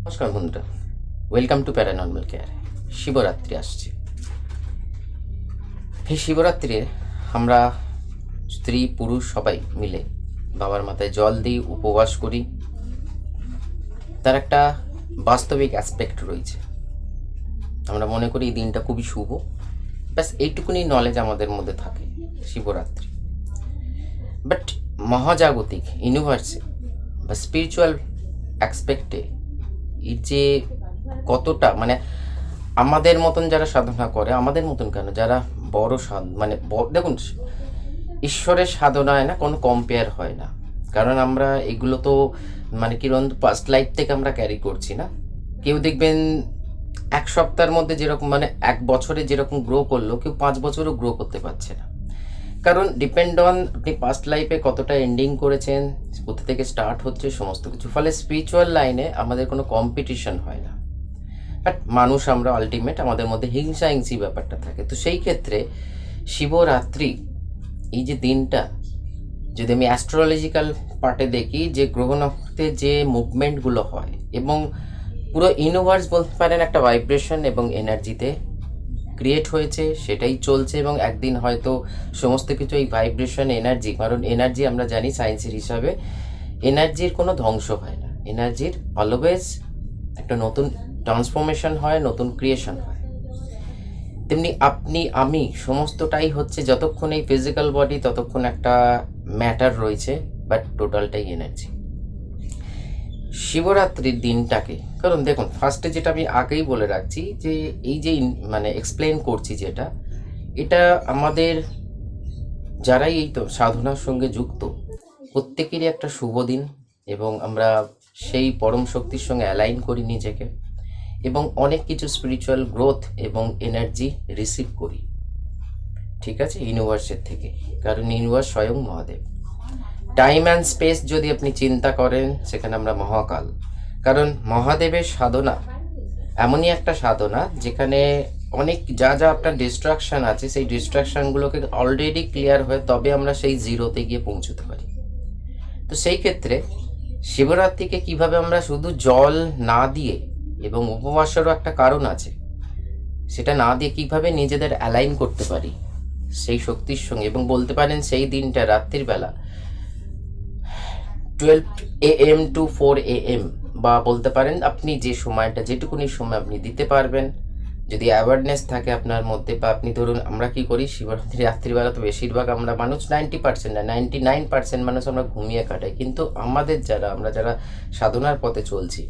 নমস্কার বন্ধুরা, welcome to paranormal care. Shivratri আসছে। এই শিবরাত্রিতে আমরা স্ত্রী পুরুষ সবাই মিলে বাবার মাথায় জল দিই, উপবাস করি। তার একটা বাস্তবিক অ্যাসপেক্ট রয়েছে। আমরা মনে করি এই দিনটা খুবই শুভ। ব্যাস এইটুকুনি নলেজ আমাদের মধ্যে থাকে শিবরাত্রি। বাট মহাজাগতিক ইউনিভার্সে বা স্পিরিচুয়াল অ্যাসপেক্টে এর যে কতটা আমাদের মতন যারা সাধনা করে, আমাদের মতন কেন, যারা বড় দেখুন, ঈশ্বরের সাধনায় না কোনো কম্পেয়ার হয় না। কারণ আমরা এগুলো তো কিরকম পাস্ট লাইফ থেকে আমরা ক্যারি করছি না। কেউ দেখবেন এক সপ্তাহের মধ্যে যেরকম এক বছরে যেরকম গ্রো করলো, কেউ 5 বছরও গ্রো করতে পারছে না। কারণ ডিপেন্ড অন আপনি পাস্ট লাইফে কতটা এন্ডিং করেছেন, কোথা থেকে স্টার্ট হচ্ছে সমস্ত কিছু। ফলে স্পিরিচুয়াল লাইনে আমাদের কোনো কম্পিটিশন হয় না। বাট মানুষ আমরা আলটিমেট, আমাদের মধ্যে হিংসি ব্যাপারটা থাকে। তো সেই ক্ষেত্রে শিবরাত্রি এই যে দিনটা, যদি আমি অ্যাস্ট্রোলজিক্যাল পার্টে দেখি, যে গ্রহ নক্ষত্রের যে মুভমেন্টগুলো হয় এবং পুরো ইউনিভার্স বলতে পারেন একটা ভাইব্রেশন এবং এনার্জিতে ক্রিয়েট হয়েছে, সেটাই চলছে। এবং একদিন হয়তো সমস্ত কিছু এই ভাইব্রেশন এনার্জি, কারণ এনার্জি আমরা জানি সায়েন্সের হিসাবে এনার্জির কোনো ধ্বংস হয় না। এনার্জির অলওয়েজ একটা নতুন ট্রান্সফরমেশন হয়, নতুন ক্রিয়েশন হয়। তেমনি আপনি আমি সমস্তটাই হচ্ছে, যতক্ষণ এই ফিজিক্যাল বডি ততক্ষণ একটা ম্যাটার রয়েছে, বাট টোটালটাই এনার্জি। শিবরাত্রির দিনটাকে, কারণ দেখুন ফার্স্টে যেটা আমি আগেই বলে রাখছি, যে এই যে এক্সপ্লেন করছি যেটা, এটা আমাদের যারাই এই তো সাধনার সঙ্গে যুক্ত প্রত্যেকেরই একটা শুভ দিন। এবং আমরা সেই পরম শক্তির সঙ্গে অ্যালাইন করি নিজেকে, এবং অনেক কিছু স্পিরিচুয়াল গ্রোথ এবং এনার্জি রিসিভ করি, ঠিক আছে, ইউনিভার্সের থেকে। কারণ ইউনিভার্স স্বয়ং মহাদেব। টাইম অ্যান্ড স্পেস যদি আপনি চিন্তা করেন, সেখানে আমরা মহাকাল। কারণ মহাদেবের সাধনা এমনই একটা সাধনা যেখানে অনেক যা আপনার ডিস্ট্রাকশান আছে, সেই ডিস্ট্রাকশানগুলোকে অলরেডি ক্লিয়ার হয়ে তবে আমরা সেই জিরোতে গিয়ে পৌঁছতে পারি। তো সেই ক্ষেত্রে শিবরাত্রিকে কিভাবে আমরা শুধু জল না দিয়ে, এবং উপবাসেরও একটা কারণ আছে, সেটা না দিয়ে কিভাবে নিজেদের অ্যালাইন করতে পারি সেই শক্তির সঙ্গে। এবং বলতে পারেন সেই দিনটা রাত্রির বেলা 12 AM to 4 AM, বা বলতে পারেন আপনি যে সময়টা, যেটুকুনি সময় আপনি দিতে পারবেন, যদি অ্যাওয়ারনেস থাকে আপনার মধ্যে, বা আপনি ধরুন, আমরা কি করি শিবরাত্রি রাত্রিবেলা তো বেশিরভাগ আমরা মানুষ 90% না 99% মানুষ আমরা ঘুমিয়ে কাটাই। কিন্তু আমরা যারা সাধনার পথে চলছি,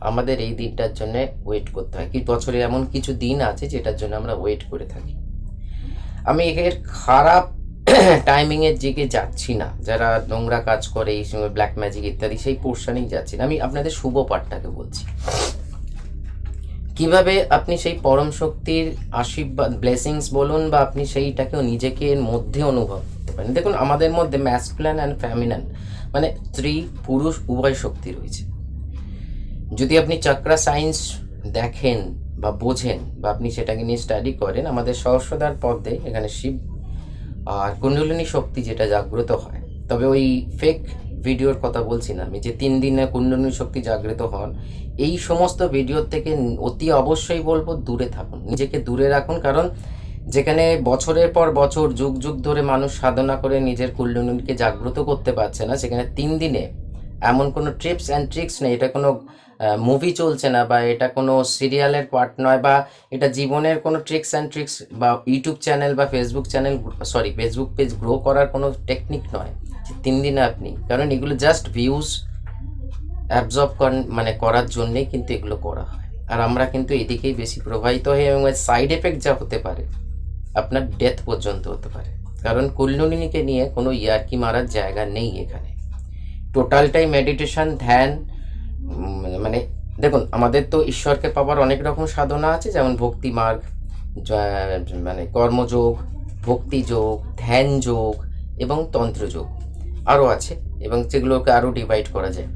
আমাদের এই দিনটার জন্য ওয়েট করতে হয়। কি বছরে এমন কিছু দিন আছে যেটার জন্য আমরা ওয়েট করে থাকি। আমি এর খারাপ টাইমিংয়ের দিকে যাচ্ছি না, যারা নোংরা কাজ করে, এই সময় ব্ল্যাক ম্যাজিক ইত্যাদি, সেই পোর্শনেই যাচ্ছি না। আমি আপনাদের শুভ পাঠটাকে বলছি, কিভাবে আপনি সেই পরম শক্তির আশীর্বাদ, ব্লেসিংস বলুন, বা আপনি সেইটাকেও নিজেকে এর মধ্যে অনুভব করতে পারেন। দেখুন, আমাদের মধ্যে ম্যাসকুলান অ্যান্ড ফেমিনান, স্ত্রী পুরুষ উভয় শক্তি রয়েছে। যদি আপনি চক্রা সায়েন্স দেখেন বা বোঝেন, বা আপনি সেটাকে নিয়ে স্টাডি করেন, আমাদের সহস্রদার পদ্মে এখানে শিব আর কুণ্ডলিনী শক্তি যেটা জাগ্রত হয়, তবে ওই ফেক ভিডিওর কথা বলছি না আমি, যে 3 দিনে কুণ্ডলিনী শক্তি জাগ্রত হন, এই সমস্ত ভিডিওর থেকে অতি অবশ্যই বলবো দূরে থাকুন, নিজেকে দূরে রাখুন। কারণ যেখানে বছরের পর বছর, যুগ যুগ ধরে মানুষ সাধনা করে নিজের কুণ্ডলিনীকে জাগ্রত করতে পারছে না, সেখানে 3 দিনে এমন কোনো টিপস অ্যান্ড ট্রিক্স নেই। এটা কোনো মুভি চলছে না, বা এটা কোনো সিরিয়ালের পার্ট নয়, বা এটা জীবনের কোনো ট্রিক্স অ্যান্ড ট্রিক্স, বা ইউটিউব চ্যানেল বা ফেসবুক পেজ গ্রো করার কোনো টেকনিক নয় যে 3 দিনে আপনি, কারণ এগুলো জাস্ট ভিউজ অ্যাবজর্ব করার জন্যেই কিন্তু এগুলো করা হয়। আর আমরা কিন্তু এদিকেই বেশি প্রবাহিত হই, এবং সাইড এফেক্ট যা হতে পারে, আপনার ডেথ পর্যন্ত হতে পারে। কারণ কুণ্ডলিনীকে নিয়ে কোনো ইয়ার্কি মারার জায়গা নেই এখানে। টোটালটাই মেডিটেশন, ধ্যান। দেখুন, আমাদের তো ঈশ্বরকে পাওয়ার অনেক রকম সাধনা আছে, যেমন ভক্তি মার্গ, কর্মযোগ, ভক্তিযোগ, ধ্যান যোগ এবং তন্ত্রযোগ আরও আছে, এবং যেগুলোকে আরও ডিভাইড করা যায়।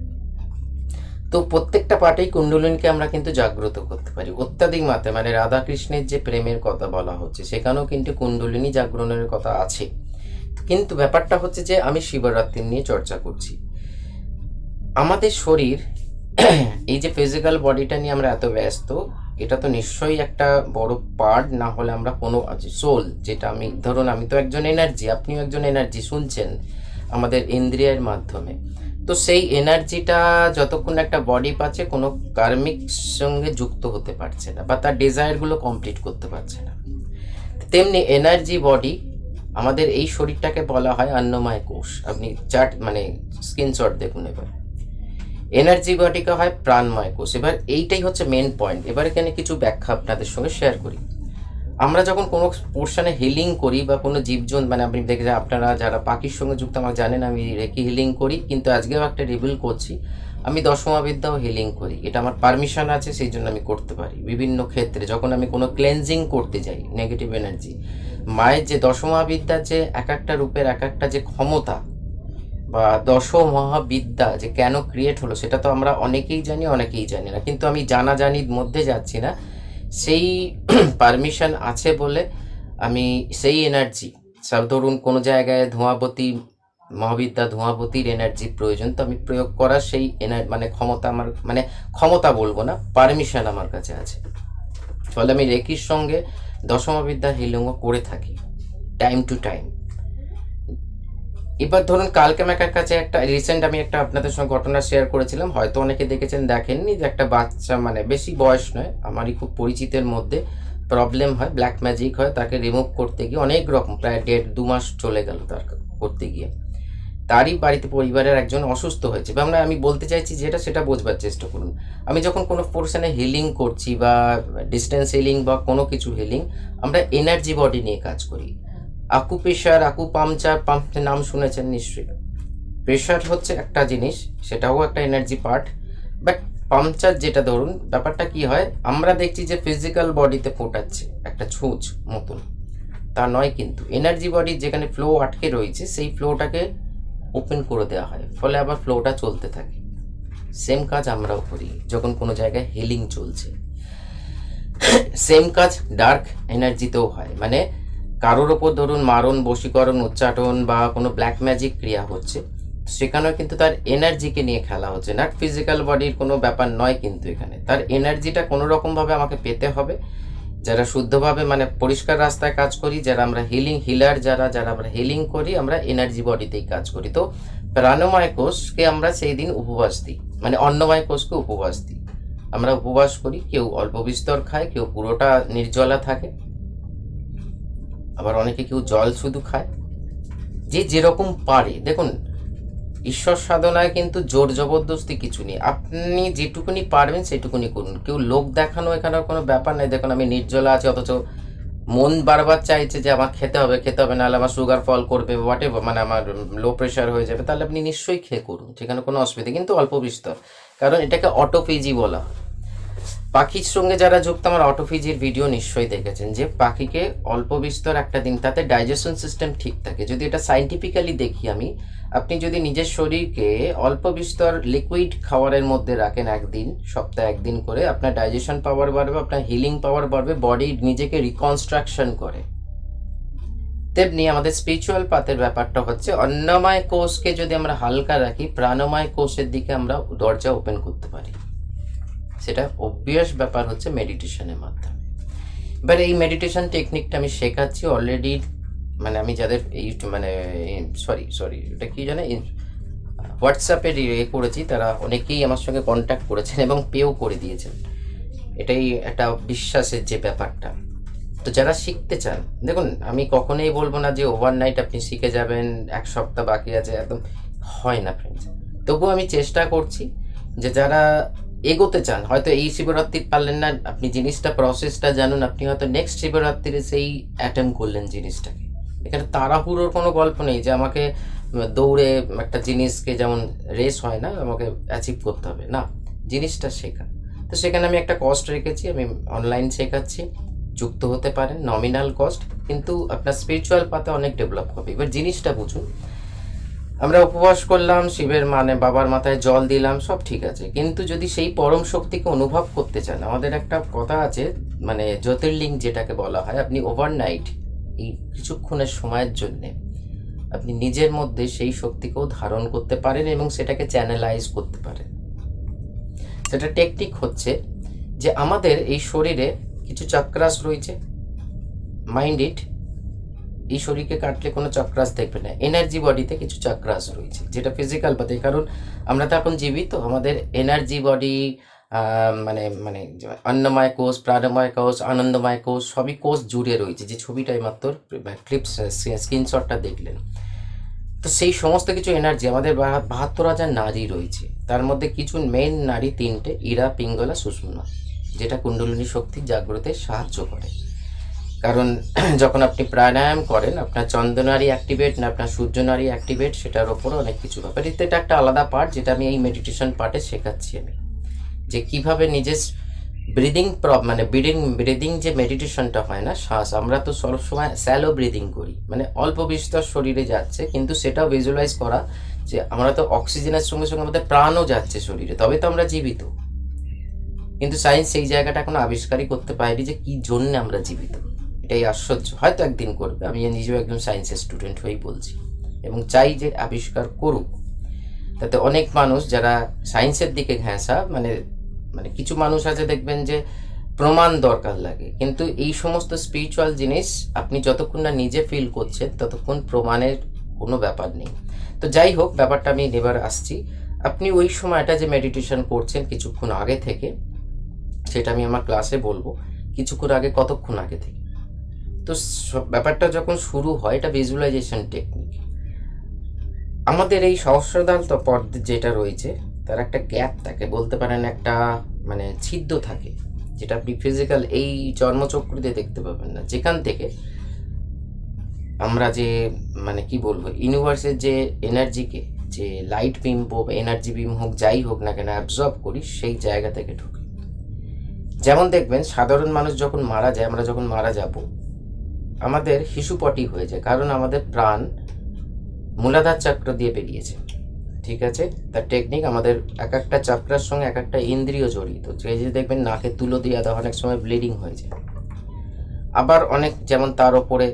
তো প্রত্যেকটা পার্টেই কুণ্ডলিনীকে আমরা কিন্তু জাগ্রত করতে পারি অত্যাধিক মাত্রায়। রাধাকৃষ্ণের যে প্রেমের কথা বলা হচ্ছে, সেখানেও কিন্তু কুণ্ডলিনী জাগরণের কথা আছে। কিন্তু ব্যাপারটা হচ্ছে যে আমি শিবরাত্রি নিয়ে চর্চা করছি। আমাদের শরীর এই যে ফিজিক্যাল বডিটা নিয়ে আমরা এত ব্যস্ত, এটা তো নিশ্চয়ই একটা বড় পার্ট, না হলে আমরা কোনো সোল, যেটা আমি ধরুন আমি তো একজন এনার্জি, আপনিও একজন এনার্জি, শুনছেন আমাদের ইন্দ্রিয়ের মাধ্যমে। তো সেই এনার্জিটা যতক্ষণ একটা বডি পাচ্ছে কোনো কার্মিক সঙ্গে যুক্ত হতে পারছে না বা তার ডিজায়ারগুলো কমপ্লিট করতে পারছে না, তেমনি এনার্জি বডি আমাদের এই শরীরটাকে বলা হয় অন্নময় কোষ। আপনি চার্ট মানে স্ক্রিনশট দেখুন। এবার এনার্জি বডিকে হয় প্রাণময় কোষ। এবার এইটাই হচ্ছে মেন পয়েন্ট। এবার এখানে কিছু ব্যাখ্যা আপনাদের সঙ্গে শেয়ার করি। আমরা যখন কোনো পোর্শনে হিলিং করি বা কোনো জীবজন্তু, মানে আপনি দেখে আপনারা যারা পাখির সঙ্গে যুক্ত আমাকে জানেন আমি রেকি হিলিং করি, কিন্তু আজকেও একটা রিভিল করছি আমি দশমাবিদ্যাও হিলিং করি। এটা আমার পারমিশন আছে, সেই জন্য আমি করতে পারি। বিভিন্ন ক্ষেত্রে যখন আমি কোনো ক্লেনজিং করতে যাই নেগেটিভ এনার্জি, মায়ের যে দশমহাবিদ্যার যে এক একটা রূপের এক একটা যে ক্ষমতা বা দশ মহাবিদ্যা যে কেন ক্রিয়েট হলো, সেটা তো আমরা অনেকেই জানি, অনেকেই জানি না। কিন্তু আমি জানির মধ্যে যাচ্ছি না, সেই পারমিশন আছে বলে আমি সেই এনার্জি, সব ধরুন কোনো জায়গায় ধোঁয়াবতী মহাবিদ্যা, ধোঁয়াবতীর এনার্জি প্রয়োজন, তো আমি প্রয়োগ করার সেই মানে ক্ষমতা আমার, মানে ক্ষমতা বলবো না, পারমিশন আমার কাছে আছে। ফলে আমি রেকির সঙ্গে দশমবিদ্যা হিলিংও করে থাকি টাইম টু টাইম। এবার ধরুন কালকে আমার কাছে একটা রিসেন্ট আমি একটা আপনাদের সঙ্গে ঘটনা শেয়ার করেছিলাম, হয়তো অনেকে দেখেছেন, দেখেননি, যে একটা বাচ্চা, মানে বেশি বয়স নয়, আমারই খুব পরিচিতের মধ্যে প্রবলেম হয়, ব্ল্যাক ম্যাজিক হয়, তাকে রিমুভ করতে গিয়ে অনেক রকম, প্রায় 1.5-2 মাস চলে গেল তার করতে গিয়ে। তারই বাড়িতে পরিবারের একজন অসুস্থ হয়েছে। বা আমি বলতে চাইছি যেটা, সেটা বোঝবার চেষ্টা করুন। আমি যখন কোনো পোর্শনে হিলিং করছি বা ডিস্টেন্স হিলিং বা কোনো কিছু হিলিং, আমরা এনার্জি বডি নিয়ে কাজ করি। আকুপ্রেশার, আকুপাংচার, পাম্পের নাম শুনেছেন নিশ্চয়ই। প্রেশার হচ্ছে একটা জিনিস, সেটাও একটা এনার্জি পার্ট। বাট পাংচার যেটা, ধরুন ব্যাপারটা কি হয়, আমরা দেখছি যে ফিজিক্যাল বডিতে ফোটাচ্ছে একটা ছুঁচ মতন, তা নয়, কিন্তু এনার্জি বডির যেখানে ফ্লো আটকে রয়েছে সেই ফ্লোটাকে ওপেন করে দেওয়া হয়, ফলে আবার ফ্লোটা চলতে থাকে। সেম কাজ আমরাও করি যখন কোনো জায়গায় হিলিং চলছে। সেম কাজ ডার্ক এনার্জিতেও হয়, মানে কারোর ওপর ধরুন মারণ, বশীকরণ, উচ্চাটন বা কোনো ব্ল্যাক ম্যাজিক ক্রিয়া হচ্ছে, সেখানেও কিন্তু তার এনার্জিকে নিয়ে খেলা হচ্ছে, না ফিজিক্যাল বডির কোনো ব্যাপার নয়। কিন্তু এখানে তার এনার্জিটা কোনো রকমভাবে আমাকে পেতে হবে। যারা শুদ্ধভাবে মানে পরিষ্কার রাস্তায় কাজ করি, যারা আমরা হিলার, যারা আমরা হিলিং করি, আমরা এনার্জি বডিতেই কাজ করি। তো প্রাণময় কোষকে আমরা সেই দিন উপবাস দিই, মানে অন্নময় কোষকে উপবাস দিই। আমরা উপবাস করি, কেউ অল্প বিস্তর খায়, কেউ পুরোটা নির্জলা থাকে, আবার অনেকে কেউ জল শুধু খায়, যে যেরকম পারে। দেখুন, ঈশ্বর সাধনায় কিন্তু জোর জবরদস্তি কিছু নেই, আপনি যেটুকুনি পারবেন সেটুকুনি করুন। কেউ লোক দেখানো এখানে কোনো ব্যাপার নেই। দেখুন আমি নির্জলা আছি, অথচ মন বারবার চাইছে যে আমার খেতে হবে, নাহলে আমার সুগার ফল করবে, হোয়াট এভার, মানে আমার লো প্রেশার হয়ে যাবে, তাহলে আপনি নিশ্চয়ই খেয়ে করুন, সেখানে কোনো অসুবিধা, কিন্তু অল্প বিস্তর। কারণ এটাকে অটোফেজি বলা হয়। পাখির সঙ্গে যারা যুক্ত, আমার অটোফিজির ভিডিও নিশ্চয়ই দেখেছেন, যে পাখিকে অল্প বিস্তর একটা দিন, তাতে ডাইজেশন সিস্টেম ঠিক থাকে। যদি এটা সাইন্টিফিক্যালি দেখি আমি, আপনি যদি নিজের শরীরকে অল্প বিস্তর লিকুইড খাবারের মধ্যে রাখেন একদিন, সপ্তাহে একদিন করে, আপনার ডাইজেশন পাওয়ার বাড়বে, আপনার হিলিং পাওয়ার বাড়বে, বডি নিজেকে রিকনস্ট্রাকশন করে। তেমনি আমাদের স্পিরিচুয়াল পাথের ব্যাপারটা হচ্ছে, অন্নময় কোষকে যদি আমরা হালকা রাখি, প্রাণময় কোষের দিকে আমরা দরজা ওপেন করতে পারি। সেটা অবভিয়াস ব্যাপার হচ্ছে মেডিটেশনের মাধ্যমে। এবার এই মেডিটেশন টেকনিকটা আমি শেখাচ্ছি অলরেডি, মানে আমি যাদের এই মানে সরি এটা কি জানে, হোয়াটসঅ্যাপে করেছি, তারা অনেকেই আমার সঙ্গে কন্ট্যাক্ট করেছেন এবং পেও করে দিয়েছেন। এটাই একটা বিশ্বাসের যে ব্যাপারটা। তো যারা শিখতে চান, দেখুন আমি কখনোই বলবো না যে ওভারনাইট আপনি শিখে যাবেন, এক সপ্তাহ বাকি আছে, একদম হয় না ফ্রেন্ডস। তবুও আমি চেষ্টা করছি যে যারা এগোতে চান, হয়তো এই শিবরাত্রি পারলেন না, আপনি জিনিসটা প্রসেসটা জানুন, আপনি হয়তো নেক্সট শিবরাত্রিরে সেই অ্যাটেম্প করলেন জিনিসটাকে। এখানে তাড়াহুড়োর কোনো গল্প নেই যে আমাকে দৌড়ে একটা জিনিসকে, যেমন রেস হয় না, আমাকে অ্যাচিভ করতে হবে, না, জিনিসটা শেখা। তো সেখানে আমি একটা কস্ট রেখেছি, আমি অনলাইন শেখাচ্ছি, যুক্ত হতে পারেন, নমিনাল কস্ট, কিন্তু আপনার স্পিরিচুয়াল পাতে অনেক ডেভেলপ হবে। এবার জিনিসটা বুঝুন, আমরা উপবাস করলাম, শিবের মানে বাবার মাথায় জল দিলাম, সব ঠিক আছে, কিন্তু যদি সেই পরম শক্তিকে অনুভব করতে চান, আমাদের একটা কথা আছে, মানে জ্যোতির্লিঙ্গ যেটাকে বলা হয়, আপনি ওভারনাইট এই কিছুক্ষণের সময়ের জন্যে আপনি নিজের মধ্যে সেই শক্তিকেও ধারণ করতে পারেন এবং সেটাকে চ্যানেলাইজ করতে পারেন। সেটা টেকনিক হচ্ছে যে আমাদের এই শরীরে কিছু চক্রাস রয়েছে, মাইন্ড ইট, এই শরীরকে কাটলে কোনো চক্রাস দেখবে না। এনার্জি বডিতে কিছু চক্রাস রয়েছে যেটা ফিজিক্যাল বডি, কারণ আমরা তো এখন জীবিত, আমাদের এনার্জি বডি মানে মানে অন্নময় কোষ, প্রাণময় কোষ, আনন্দময় কোষ সবই কোষ জুড়ে রয়েছে, যে ছবিটাই মাত্র ক্লিপস স্ক্রিনশটটা দেখলেন। তো সেই সমস্ত কিছু এনার্জি আমাদের 72,000 নারী রয়েছে, তার মধ্যে কিছু মেইন নারী 3টে, ইরা, পিঙ্গলা, সুষুম্না, যেটা কুণ্ডলিনী শক্তি জাগ্রতে সাহায্য করে। কারণ যখন আপনি প্রাণায়াম করেন আপনার চন্দ্রনারী অ্যাক্টিভেট না আপনার সূর্যনারী অ্যাক্টিভেট, সেটার ওপরে অনেক কিছু ব্যাপার। এটা একটা আলাদা পার্ট যেটা আমি এই মেডিটেশন পার্টে শেখাচ্ছি আমি, যে কিভাবে নিজের ব্রিদিং মানে ব্রিদিং যে মেডিটেশনটা হয় না, শ্বাস, আমরা তো সবসময় স্যালো ব্রিদিং করি, মানে অল্প বিস্তর শরীরে যাচ্ছে, কিন্তু সেটাও ভিজুয়ালাইজ করা যে আমরা তো অক্সিজেনের সঙ্গে সঙ্গে আমাদের প্রাণও যাচ্ছে শরীরে, তবে তো আমরা জীবিত। কিন্তু সায়েন্স সেই জায়গাটা এখনো আবিষ্কারই করতে পারেনি যে কি জন্য আমরা জীবিত। এটাই আশ্চর্য, হয়তো একদিন করবে। আমি নিজেও একজন সায়েন্সের স্টুডেন্ট হয়েই বলছি এবং চাই যে আবিষ্কার করুক, তাতে অনেক মানুষ যারা সায়েন্সের দিকে ঘেঁষা, মানে মানে কিছু মানুষ আছে দেখবেন যে প্রমাণ দরকার লাগে, কিন্তু এই সমস্ত স্পিরিচুয়াল জিনিস আপনি যতক্ষণ না নিজে ফিল করছেন ততক্ষণ প্রমাণের কোনো ব্যাপার নেই। তো যাই হোক, ব্যাপারটা আমি এবার আসছি। আপনি ওই সময়টা যে মেডিটেশন করছেন কিছুক্ষণ আগে থেকে, সেটা আমি আমার ক্লাসে বলবো কিছুক্ষণ আগে, কতক্ষণ আগে থেকে। তো ব্যাপারটা যখন শুরু হয়, এটা ভিজুয়ালাইজেশন টেকনিক। আমাদের এই সহস্রদাল পদ যেটা রয়েছে তার একটা গ্যাপ থাকে, বলতে পারেন একটা মানে ছিদ্র থাকে, যেটা আপনি ফিজিক্যাল এই জন্মচক্রতে দেখতে পাবেন না, যেখান থেকে আমরা যে মানে কি বলবো ইউনিভার্সের যে এনার্জিকে, যে লাইট বিম হোক, এনার্জি বিম হোক, যাই হোক না কেন অ্যাবজর্ব করি, সেই জায়গা থেকে ঢুকে। যেমন দেখবেন সাধারণ মানুষ যখন মারা যায়, আমরা যখন মারা যাব আমাদের হিসুপটি হয়ে যায়, কারণ আমাদের প্রাণ মূলাধার চক্র দিয়ে বেরিয়েছে। ঠিক আছে, তার টেকনিক আমাদের এক একটা চক্রের সঙ্গে এক একটা ইন্দ্রিয় জড়িত। যে দেখবেন নাকে তুলো দিয়ে দেওয়া অনেক সময় ব্লিডিং হয়ে যায়। আবার অনেক, যেমন তার ওপরে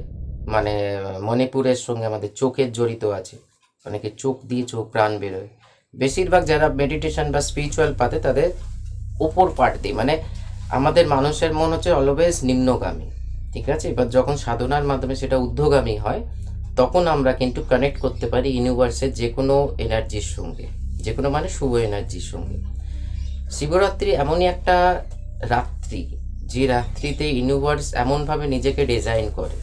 মানে মণিপুরের সঙ্গে আমাদের চোখের জড়িত আছে, অনেকে চোখ দিয়ে চোখ প্রাণ বেরোয়। বেশিরভাগ যারা মেডিটেশন বা স্পিরিচুয়াল পাতে তাদের ওপর পার্ট দিয়ে, মানে আমাদের মানুষের মন হচ্ছে অলওয়েজ নিম্নগামী। ঠিক আছে, এবার যখন সাধনার মাধ্যমে সেটা ঊর্ধ্বগামী হয়, তখন আমরা কিন্তু কানেক্ট করতে পারি ইউনিভার্সের যে কোনো এনার্জির সঙ্গে, যে কোনো মানে শুভ এনার্জির সঙ্গে। শিবরাত্রি এমনই একটা রাত্রি, যে রাত্রিতে ইউনিভার্স এমনভাবে নিজেকে ডিজাইন করে,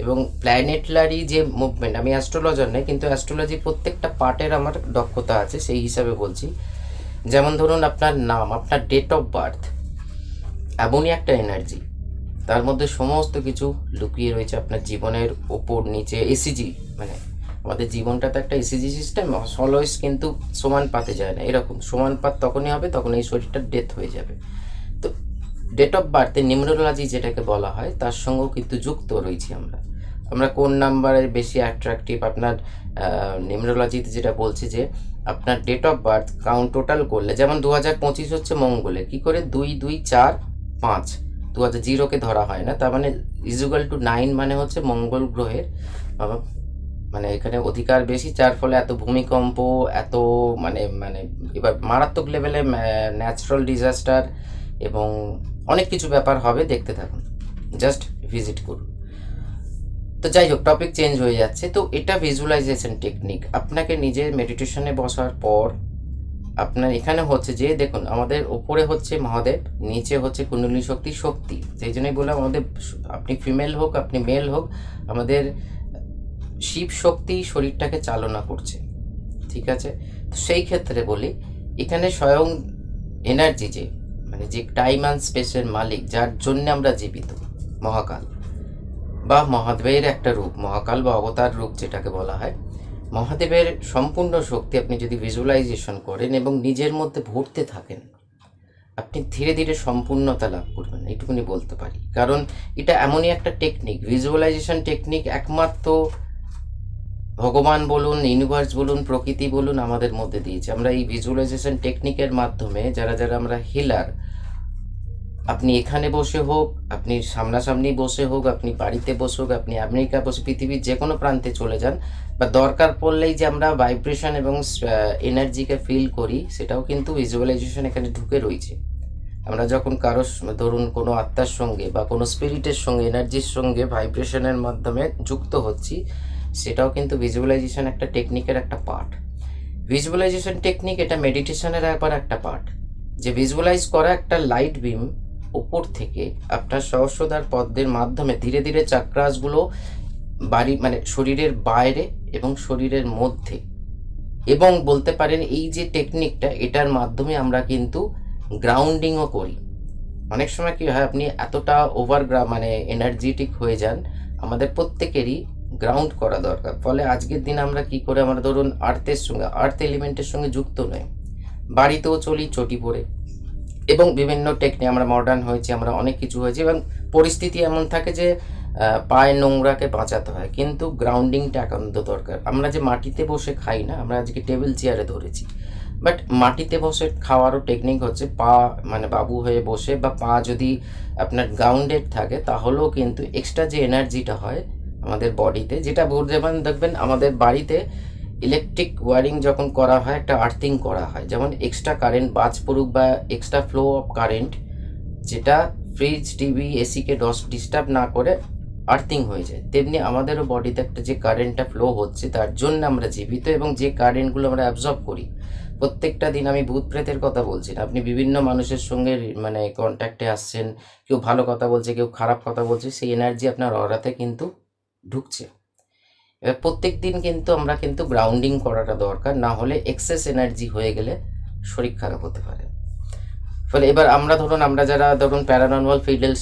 এবং প্ল্যানেটারি যে মুভমেন্ট, আমি অ্যাস্ট্রোলজার নই, কিন্তু অ্যাস্ট্রোলজি প্রত্যেকটা পার্টের আমার দক্ষতা আছে, সেই হিসাবে বলছি। যেমন ধরুন আপনার নাম, আপনার ডেট অফ বার্থ এমনই একটা এনার্জি, তার মধ্যে সমস্ত কিছু লুকিয়ে রয়েছে আপনার জীবনের ওপর নিচে। এসিজি মানে আমাদের জীবনটা তো একটা এসিজি সিস্টেম, অলওয়েজ কিন্তু সমান পাতে যায় না, এরকম সমান পাত তখনই হবে তখন এই শরীরটার ডেথ হয়ে যাবে। তো ডেট অফ বার্থে নিউমেরোলজি যেটাকে বলা হয়, তার সঙ্গেও কিন্তু যুক্ত রয়েছি আমরা। আমরা কোন নাম্বারের বেশি অ্যাট্রাকটিভ, আপনার নিউমেরোলজিতে যেটা বলছে যে আপনার date of birth count total করলে, যেমন 2025 হচ্ছে মঙ্গলে, কি করে 2 2 4 5, 2000কে ধরা হয় না, তার মানে ইজুগাল টু 9, মানে হচ্ছে মঙ্গল গ্রহের মানে এখানে অধিকার বেশি, যার ফলে এত ভূমিকম্প, এত মানে মানে এবার মারাত্মক লেভেলে ন্যাচারাল ডিজাস্টার এবং অনেক কিছু ব্যাপার হবে, দেখতে থাকুন, জাস্ট ভিজিট করুন। তো যাই হোক, টপিক চেঞ্জ হয়ে যাচ্ছে। তো এটা ভিজুয়ালাইজেশন টেকনিক। আপনাকে নিজের মেডিটেশনে বসার পর আপনার এখানে হচ্ছে যে দেখুন, আমাদের ওপরে হচ্ছে মহাদেব, নিচে হচ্ছে কুণ্ডলিনী শক্তি। সেই জন্যই বললাম আমাদের, আপনি ফিমেল হোক আপনি মেল হোক, আমাদের শিব শক্তি শরীরটাকে চালনা করছে। ঠিক আছে, তো সেই ক্ষেত্রে বলি এখানে স্বয়ং এনার্জি যে মানে যে টাইম অ্যান্ড স্পেসের মালিক, যার জন্য আমরা জীবিত, মহাকাল বা মহাদেবের একটা রূপ, মহাকাল বা অবতার রূপ যেটাকে বলা হয়, মহাদেবের সম্পূর্ণ শক্তি আপনি যদি ভিজুয়ালাইজেশন করেন এবং নিজের মধ্যে ভরতে থাকেন, আপনি ধীরে ধীরে সম্পূর্ণতা লাভ করবেন, এইটুকুনি বলতে পারি। কারণ এটা এমনই একটা টেকনিক, ভিজুয়ালাইজেশন টেকনিক একমাত্র ভগবান বলুন, ইউনিভার্স বলুন, প্রকৃতি বলুন আমাদের মধ্যে দিয়েছে। আমরা এই ভিজুয়ালাইজেশন টেকনিকের মাধ্যমে যারা আমরা হিলার, আপনি এখানে বসে হোক, আপনি সামনাসামনি বসে হোক, আপনি বাড়িতে বসে হোক, আপনি আমেরিকা বসে, পৃথিবীর যে কোনো প্রান্তে চলে যান, বা দরকার পড়লেই যে আমরা ভাইব্রেশন এবং এনার্জিকে ফিল করি, সেটাও কিন্তু ভিজুয়ালাইজেশন এখানে ঢুকে রয়েছে। আমরা যখন কারো ধরুন কোনো আত্মার সঙ্গে বা কোনো স্পিরিটের সঙ্গে, এনার্জির সঙ্গে ভাইব্রেশনের মাধ্যমে যুক্ত হচ্ছি, সেটাও কিন্তু ভিজুয়ালাইজেশন একটা টেকনিকের একটা পার্ট। ভিজুয়ালাইজেশন টেকনিক এটা মেডিটেশনের আবার একটা পার্ট, যে ভিজুয়ালাইজ করা একটা লাইট বিম ওপর থেকে আপনার সহস্রধার পদ্মের মাধ্যমে ধীরে ধীরে চাক্রাসগুলো মানে শরীরের বাইরে এবং শরীরের মধ্যে, এবং বলতে পারেন এই যে টেকনিকটা, এটার মাধ্যমে আমরা কিন্তু গ্রাউন্ডিংও করি। অনেক সময় কি হয়, আপনি এতটা মানে এনার্জেটিক হয়ে যান, আমাদের প্রত্যেকেরই গ্রাউন্ড করা দরকার। ফলে আজকের দিন আমরা কি করে, আমরা ধরুন আর্থ এলিমেন্টের সঙ্গে যুক্ত নয়, বাড়িতেও চলি চটি পরে, এবং বিভিন্ন টেকনিক আমরা মডার্ন হয়েছি, আমরা অনেক কিছু হয়েছে, এবং পরিস্থিতি এমন থাকে যে পায়ে নোংরাকে বাঁচাতে হয়, কিন্তু গ্রাউন্ডিংটা একান্ত দরকার। আমরা যে মাটিতে বসে খাই না, আমরা আজকে টেবিল চেয়ারে ধরেছি, বাট মাটিতে বসে খাওয়ারও টেকনিক হচ্ছে পা মানে বাবু হয়ে বসে, বা পা যদি আপনার গ্রাউন্ডেড থাকে, তাহলেও কিন্তু এক্সট্রা যে এনার্জিটা হয় আমাদের বডিতে, যেটা যেমন দেখবেন আমাদের বাড়িতে ইলেকট্রিক ওয়ারিং যখন করা হয়, একটা আর্থিং করা হয়, যেমন এক্সট্রা কারেন্ট বাজ পড়ুক বা এক্সট্রা ফ্লো অফ কারেন্ট, যেটা ফ্রিজ টিভি এসিকে ডিস্টার্ব না করে আর্থিং হয়ে যায়, তেমনি আমাদেরও বডিতে একটা যে কারেন্টটা ফ্লো হচ্ছে, তার জন্য আমরা জীবিত, এবং যে কারেন্টগুলো আমরা অ্যাবজর্ব করি প্রত্যেকটা দিন। আমি ভূত প্রেতের কথা বলছি না, আপনি বিভিন্ন মানুষের সঙ্গে মানে কন্ট্যাক্টে আসছেন, কেউ ভালো কথা বলছে, কেউ খারাপ কথা বলছে, সেই এনার্জি আপনার অরাতে কিন্তু ঢুকছে। এবার প্রত্যেক দিন কিন্তু আমরা কিন্তু গ্রাউন্ডিং করাটা দরকার, না হলে এক্সেস এনার্জি হয়ে গেলে শরীর খারাপ হতে পারে। ফলে এবার আমরা যারা ধরুন প্যারানর্মাল ফিল্ডের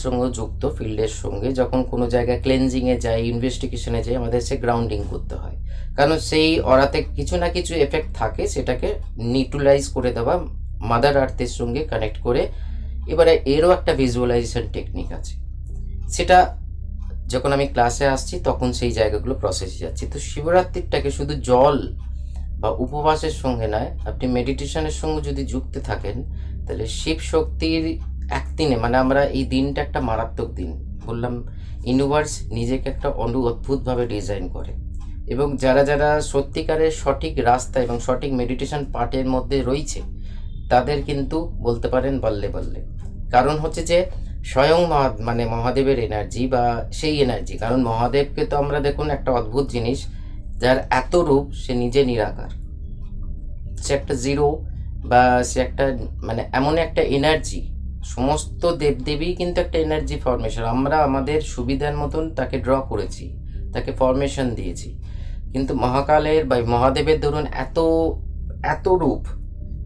সঙ্গে যখন কোনো জায়গায় ক্লেনজিংয়ে যাই, ইনভেস্টিগেশনে যাই, আমাদের সে গ্রাউন্ডিং করতে হয়, কারণ সেই অরাতে কিছু না কিছু এফেক্ট থাকে, সেটাকে নিউট্রালাইজ করে দেওয়া, মাদার আর্থের সঙ্গে কানেক্ট করে। এবারে এরও একটা ভিজুয়ালাইজেশন টেকনিক আছে, সেটা যখন আমি ক্লাসে আসছি তখন সেই জায়গাগুলো প্রসেসে যাচ্ছি। তো শিবরাত্রিটাকে শুধু জল বা উপবাসের সঙ্গে নয়, আপনি মেডিটেশনের সঙ্গে যদি যুক্ত থাকেন, তাহলে শিব শক্তির একদিনে, মানে আমরা এই দিনটা একটা মারাত্মক দিন বললাম, ইউনিভার্স নিজেকে একটা অদ্ভুতভাবে ডিজাইন করে, এবং যারা যারা সত্যিকারের সঠিক রাস্তা এবং সঠিক মেডিটেশন পার্টের মধ্যে রয়েছে, তাদের কিন্তু বলতে পারেন বললে বললে। কারণ হচ্ছে যে স্বয়ং মানে মহাদেবের এনার্জি বা সেই এনার্জি, কারণ মহাদেবকে তো আমরা দেখুন একটা অদ্ভুত জিনিস, যার এত রূপ, সে নিজে নিরাকার, সে একটা জিরো, বা সে একটা মানে এমন একটা এনার্জি। সমস্ত দেবদেবী কিন্তু একটা এনার্জি ফরমেশন, আমরা আমাদের সুবিধার মতন তাকে ড্র করেছি, তাকে ফরমেশন দিয়েছি, কিন্তু মহাকালের বা মহাদেবের ধরুন এত এত রূপ,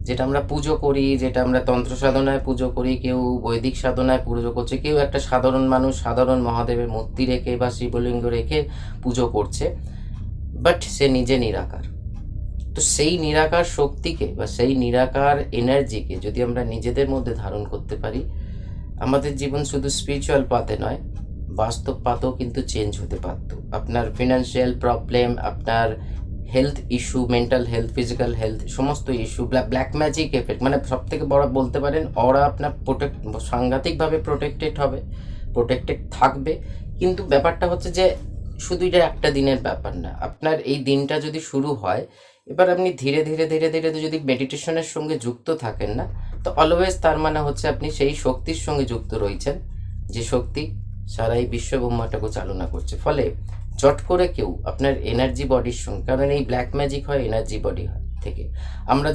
যেটা আমরা পুজো করি, যেটা আমরা তন্ত্র সাধনায় পুজো করি, কেউ বৈদিক সাধনায় পুজো করছে, কেউ একটা সাধারণ মানুষ সাধারণ মহাদেবের মূর্তি রেখে বা শিবলিঙ্গ রেখে পুজো করছে, বাট সে নিজে নিরাকার। তো সেই নিরাকার শক্তিকে বা সেই নিরাকার এনার্জিকে যদি আমরা নিজেদের মধ্যে ধারণ করতে পারি, আমাদের জীবন শুধু স্পিরিচুয়াল পাতে নয়, বাস্তব পাতেও কিন্তু চেঞ্জ হতে পারত। আপনার ফিনান্সিয়াল প্রবলেম, আপনার health issue, mental health, physical health, সমস্ত ইস্যু, ব্ল্যাক ম্যাজিক এফেক্ট, মানে সব থেকে বড় বলতে পারেন, ওরা আপনার সাংঘাতিকভাবে প্রোটেক্টেড থাকবে। কিন্তু ব্যাপারটা হচ্ছে যে শুধু এটা একটা দিনের ব্যাপার না, আপনার এই দিনটা যদি শুরু হয়, এবার আপনি ধীরে ধীরে ধীরে ধীরে যদি মেডিটেশনের সঙ্গে যুক্ত থাকেন না, তো অলওয়েজ তার মানে হচ্ছে আপনি সেই শক্তির সঙ্গে যুক্ত রয়েছেন, যে শক্তি সারা এই বিশ্ব ব্রহ্মাণ্ডকে চালনা করছে। ফলে চট করে কেউ আপনার এনার্জি বডির সঙ্গে, কারণ এই ব্ল্যাক ম্যাজিক হয় এনার্জি বডি থেকে, আমরা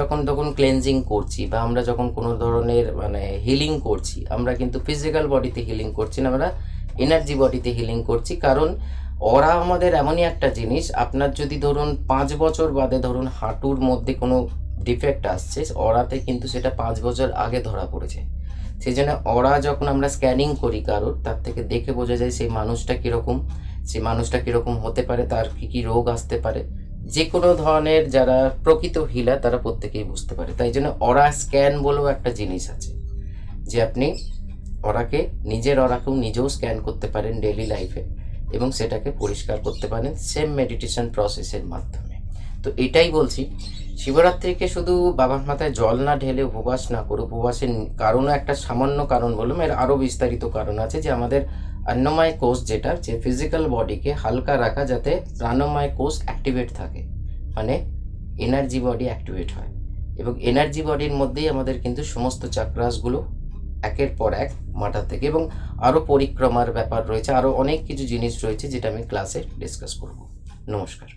যখন তখন ক্লেনজিং করছি, বা আমরা যখন কোনো ধরনের মানে হিলিং করছি, আমরা কিন্তু ফিজিক্যাল বডিতে হিলিং করছি না, আমরা এনার্জি বডিতে হিলিং করছি। কারণ ওরা আমাদের এমনই একটা জিনিস, আপনার যদি ধরুন 5 বছর বাদে ধরুন হাঁটুর মধ্যে কোনো ডিফেক্ট আসছে, ওরাতে কিন্তু সেটা 5 বছর আগে ধরা পড়েছে। সেই জন্য ওরা যখন আমরা স্ক্যানিং করি কারোর, তার থেকে দেখে বোঝা যায় সেই মানুষটা কীরকম হতে পারে, তার কী কী রোগ আসতে পারে। যে কোনো ধরনের যারা প্রকৃত হিলার, তারা প্রত্যেকেই বুঝতে পারে। তাই জন্য ওরা স্ক্যান বলেও একটা জিনিস আছে, যে আপনি ওরাকেও নিজেও স্ক্যান করতে পারেন ডেইলি লাইফে, এবং সেটাকে পরিষ্কার করতে পারেন সেম মেডিটেশন প্রসেসের মাধ্যমে। তো এটাই বলছি, শিবরাত্রিকে শুধু বাবার মাথায় জল না ঢেলে উপবাস না করে, উপবাসের কারণও একটা সামান্য কারণ বললাম, এর আরও বিস্তারিত কারণ আছে, যে আমাদের অন্নময় কোষ, যেটা যে ফিজিক্যাল বডিকে হালকা রাখা, যাতে প্রাণময় কোষ অ্যাক্টিভেট থাকে, মানে এনার্জি বডি অ্যাক্টিভেট হয়। এবং এনার্জি বডির মধ্যেই আমাদের কিন্তু সমস্ত চাক্রাসগুলো একের পর এক মাথা থেকে, এবং আরও পরিক্রমার ব্যাপার রয়েছে, আরও অনেক কিছু জিনিস রয়েছে যেটা আমি ক্লাসে ডিসকাস করব। নমস্কার।